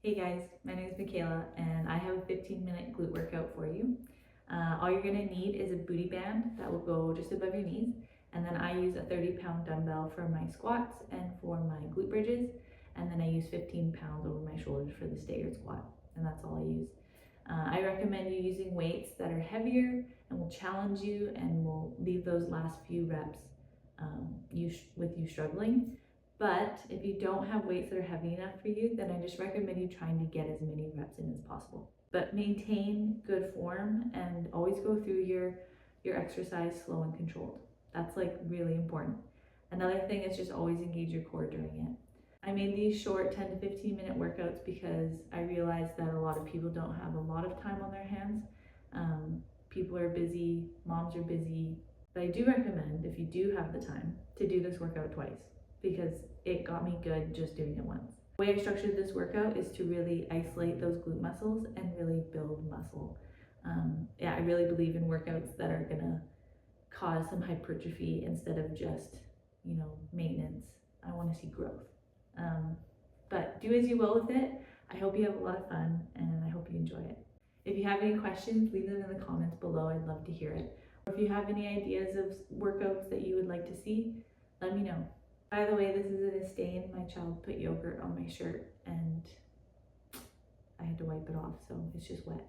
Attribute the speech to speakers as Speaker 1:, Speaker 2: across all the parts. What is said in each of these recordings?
Speaker 1: Hey guys, my name is Michaela and I have a 15-minute glute workout for you. All you're going to need is a booty band that will go just above your knees, and then I use a 30-pound dumbbell for my squats and for my glute bridges, and then I use 15 pounds over my shoulders for the staggered squat, and that's all I use. I recommend you using weights that are heavier and will challenge you and will leave those last few reps with you struggling. But if you don't have weights that are heavy enough for you, then I just recommend you trying to get as many reps in as possible. But maintain good form and always go through your exercise slow and controlled. That's like really important. Another thing is just always engage your core during it. I made these short 10 to 15 minute workouts because I realized that a lot of people don't have a lot of time on their hands. People are busy, moms are busy. But I do recommend, if you do have the time, to do this workout twice, because it got me good just doing it once. The way I structured this workout is to really isolate those glute muscles and really build muscle. I really believe in workouts that are gonna cause some hypertrophy instead of just, maintenance. I wanna see growth. But do as you will with it. I hope you have a lot of fun and I hope you enjoy it. If you have any questions, leave them in the comments below. I'd love to hear it. Or if you have any ideas of workouts that you would like to see, let me know. By the way, this isn't a stain. My child put yogurt on my shirt and I had to wipe it off, so it's just wet.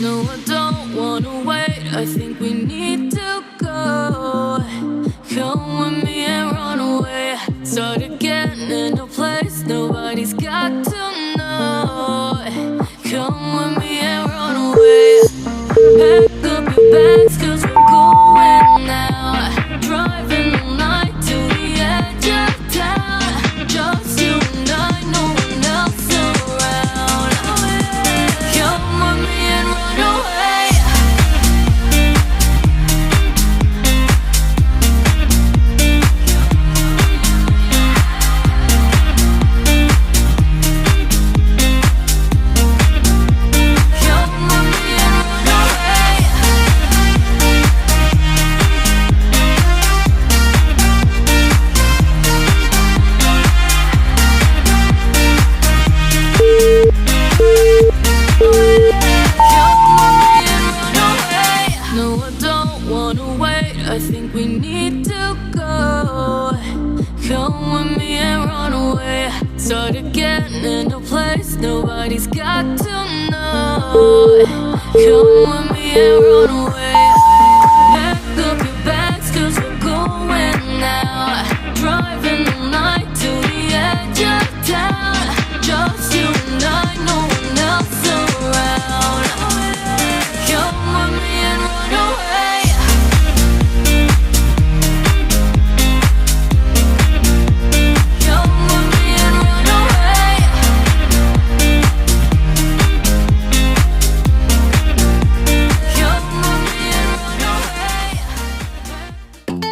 Speaker 2: No, I don't wanna wait, I think we need to go. Come with me and run away. Start again in a place nobody's got to know. Come with me and run away. Pack up your bags, cause we're going now. Driving all night to the edge of town. Just you and I, no one else around. Come with me and run away. Come with me and run away. No, I don't wanna wait, I think we need to go. Come with me and run away. Start again in a place nobody's got to know. Come with me and run away. Pack up your bags, cause we're going now. Driving all night to the edge of town. Just you and I, no one else around. Come with me and run away. Come with me and run away. Come with me and run away.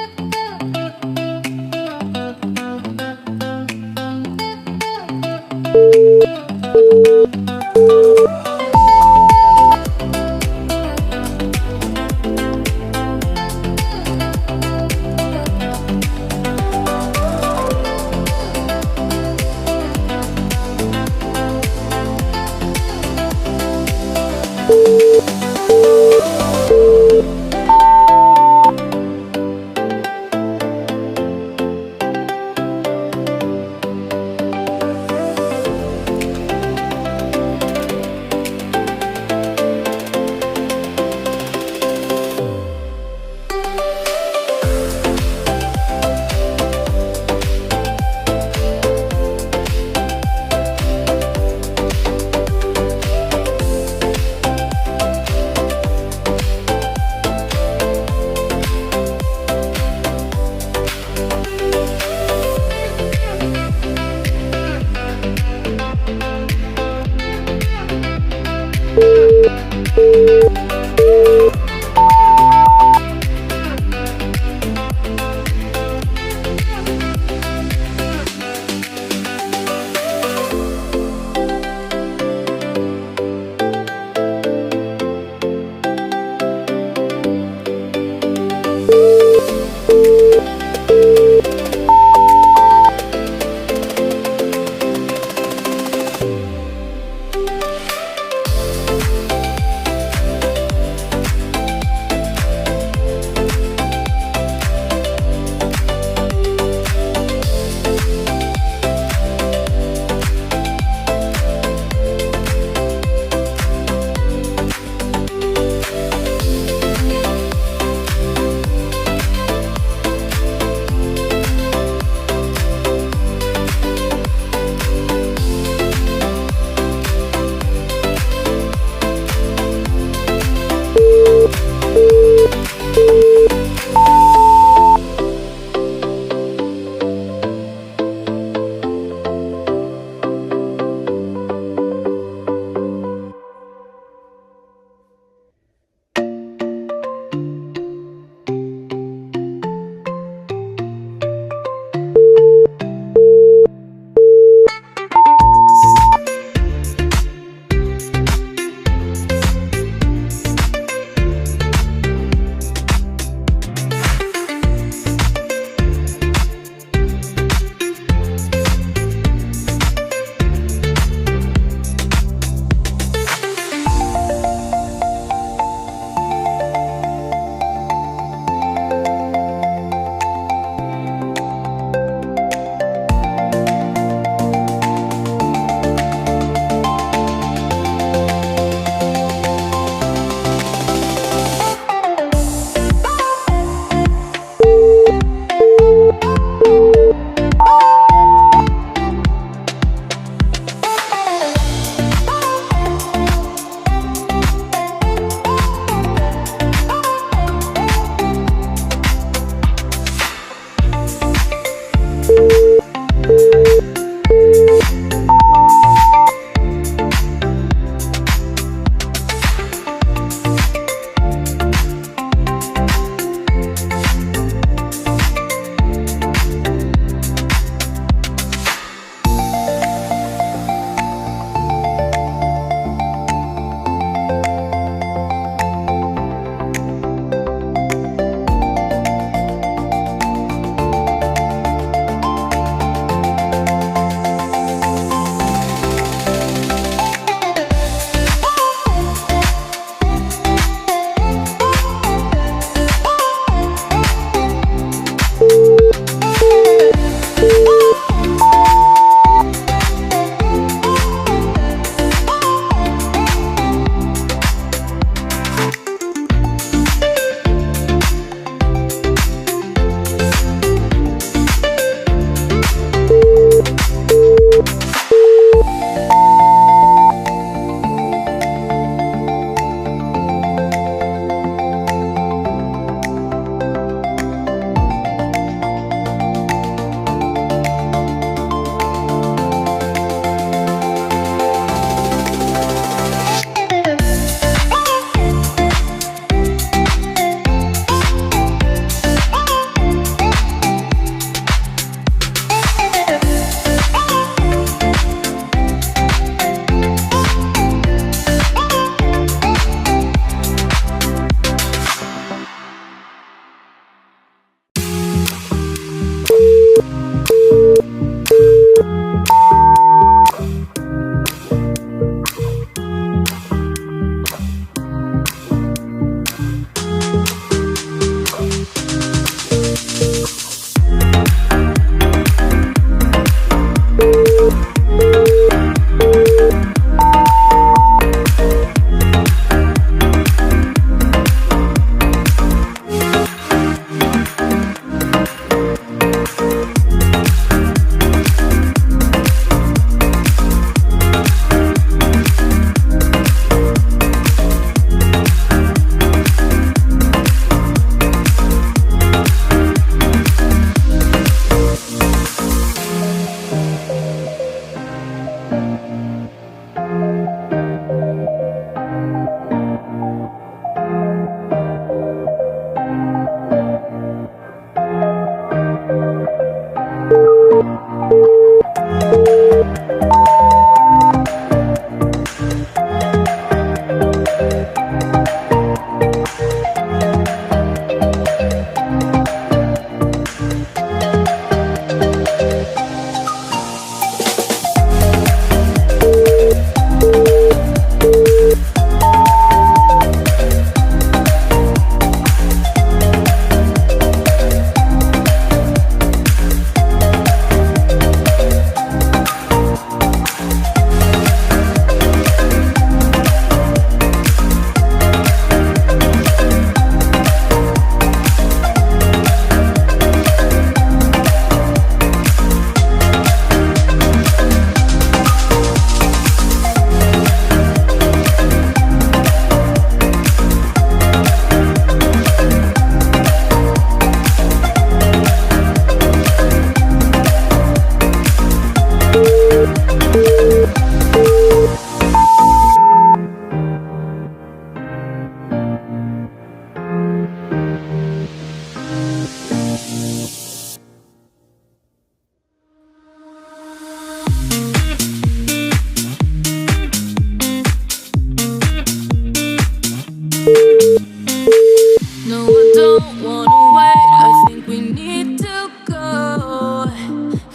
Speaker 2: don't wanna wait. I think we need to go.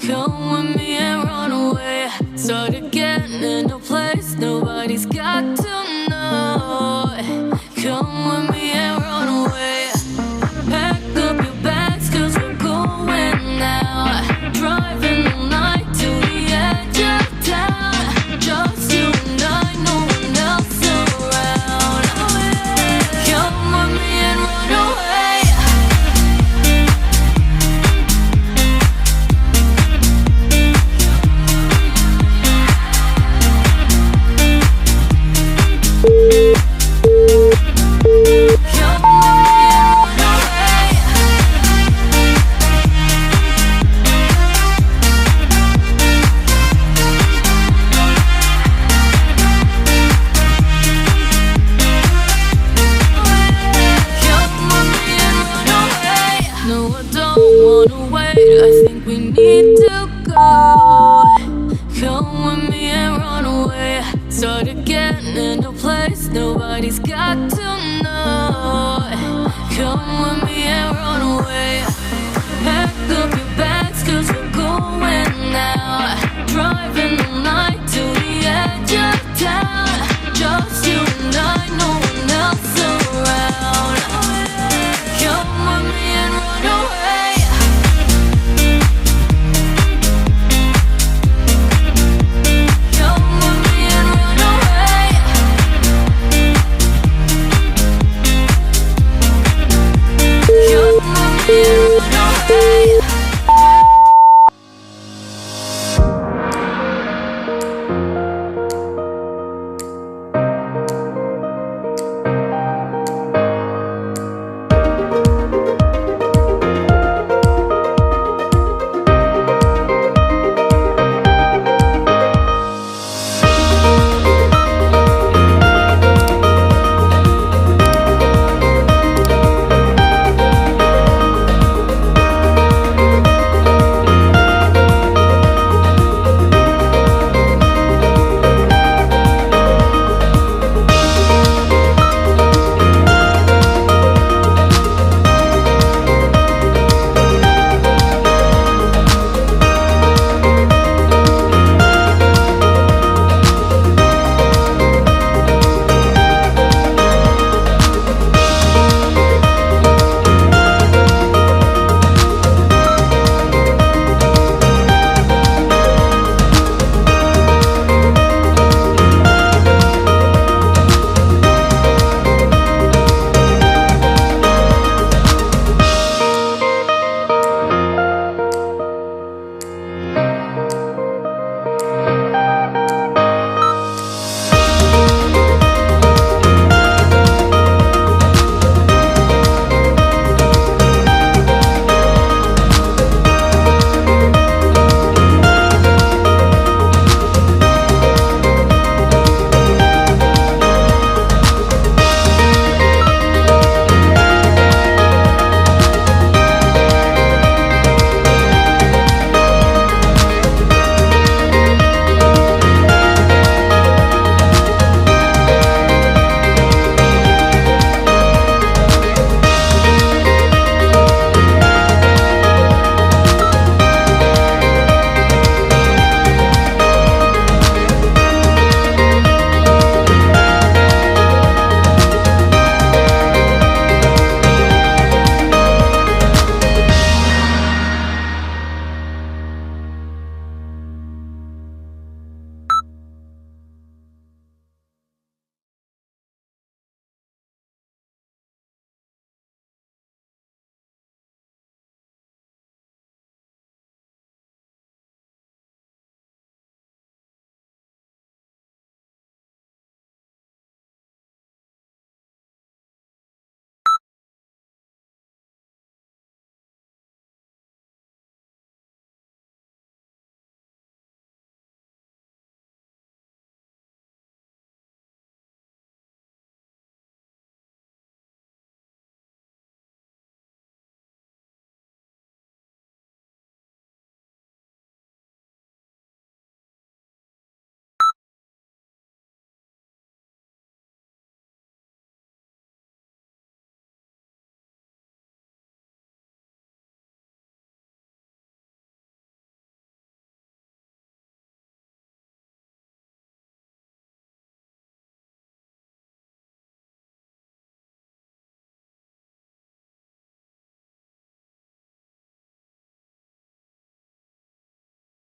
Speaker 2: Come with me and run away. Start again in a place nobody's got to know. Come with me and run away. Pack up your bags, 'cause we're going now. Driving all night to the edge of town. Just you and I, no one else around. Come with me and run away. No, I don't wanna wait. I think we need to go. Come with me and run away. Start again in a place nobody's got to know. Come with me and run away.